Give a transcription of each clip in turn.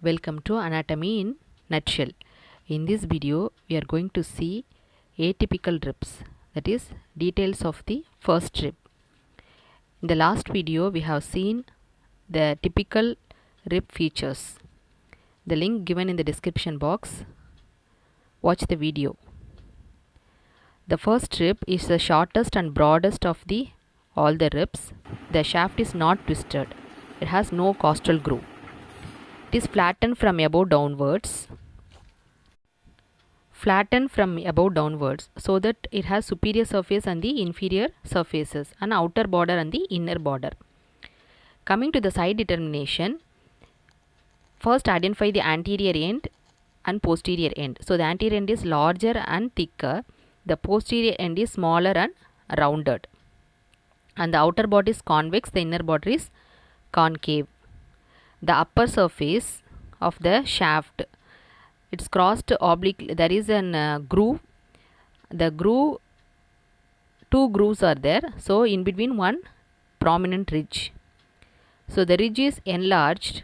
Welcome to Anatomy in Nutshell. In this video, we are going to see atypical ribs, that is, details of the first rib. In the last video, we have seen the typical rib features. The link given in the description box. Watch the video. The first rib is the shortest and broadest of all the ribs. The shaft is not twisted. It has no costal groove. It is flattened from above downwards. So that it has superior surface and the inferior surfaces, and outer border and the inner border. Coming to the side determination, first identify the anterior end and posterior end. So the anterior end is larger and thicker. The posterior end is smaller and rounded. And the outer border is convex, the inner border is concave. The upper surface of the shaft, it's crossed oblique. There is an groove. The groove, two grooves are there. So in between one prominent ridge. So the ridge is enlarged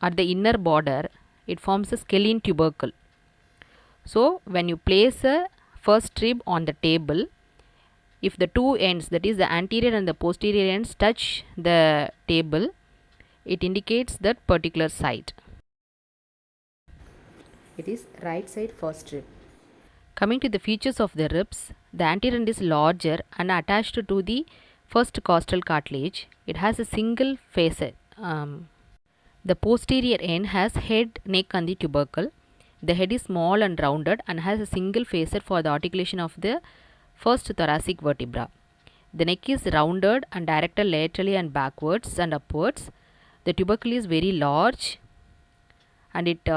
at the inner border. It forms a scalene tubercle. So when you place a first rib on the table, if the two ends, that is the anterior and the posterior ends, touch the table, it indicates that particular side. It is right side first rib. Coming to the features of the ribs, the anterior end is larger and attached to the first costal cartilage. It has a single facet. The posterior end has head, neck and the tubercle. The head is small and rounded and has a single facet for the articulation of the first thoracic vertebra. The neck is rounded and directed laterally and backwards and upwards. The tubercle is very large and it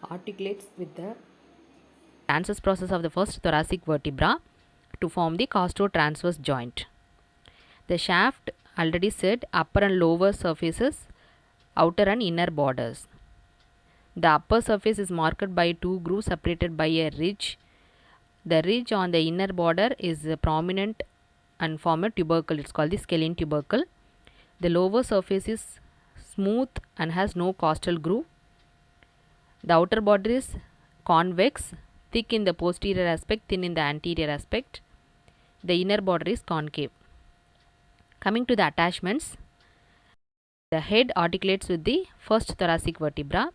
articulates with the transverse process of the first thoracic vertebra to form the costo-transverse joint. The shaft, already said, upper and lower surfaces, outer and inner borders. The upper surface is marked by two grooves separated by a ridge. The ridge on the inner border is prominent and form a tubercle. It's called the scalene tubercle. The lower surface is smooth and has no costal groove. The outer border is convex, thick in the posterior aspect, thin in the anterior aspect. The inner border is concave. Coming to the attachments, the head articulates with the first thoracic vertebra.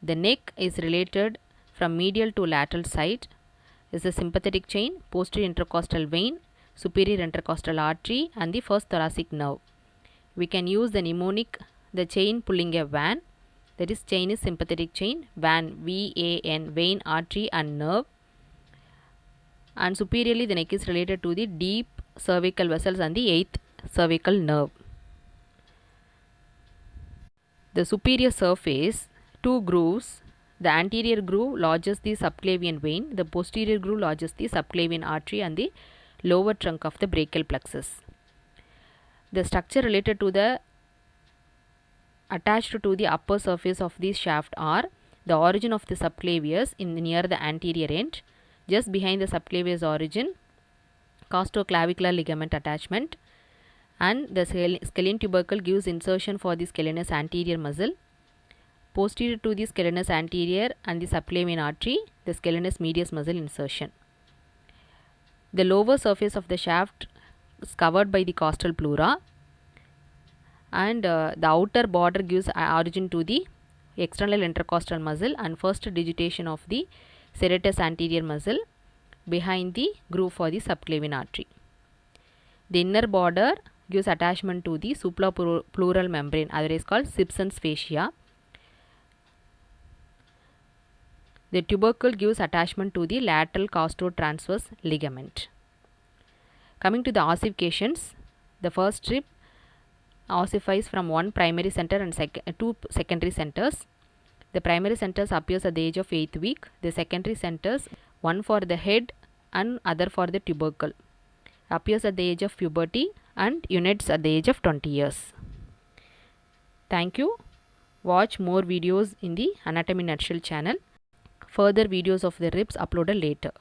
The neck is related from medial to lateral side. Is the sympathetic chain, posterior intercostal vein, superior intercostal artery and the first thoracic nerve. We can use the mnemonic, the chain pulling a van. That is, chain is sympathetic chain, van, V-A-N, vein, artery and nerve. And superiorly the neck is related to the deep cervical vessels and the 8th cervical nerve. The superior surface, two grooves. The anterior groove lodges the subclavian vein. The posterior groove lodges the subclavian artery and the lower trunk of the brachial plexus. The structure related to the attached to the upper surface of the shaft are the origin of the subclavius near the anterior end, just behind the subclavius origin, costoclavicular ligament attachment, and the scalene tubercle gives insertion for the scalenus anterior muscle. Posterior to the scalenus anterior and the subclavian artery, the scalenus medius muscle insertion. The lower surface of the shaft is covered by the costal pleura, and the outer border gives origin to the external intercostal muscle and first digitation of the serratus anterior muscle behind the groove for the subclavian artery. The inner border gives attachment to the suprapleural membrane, otherwise called Simpson's fascia. The tubercle gives attachment to the lateral costo-transverse ligament. Coming to the ossifications, the first rib ossifies from one primary center and two secondary centers. The primary centers appears at the age of 8th week. The secondary centers, one for the head and other for the tubercle, appears at the age of puberty and unites at the age of 20 years. Thank you. Watch more videos in the Anatomy Nutshell channel. Further videos of the ribs uploaded later.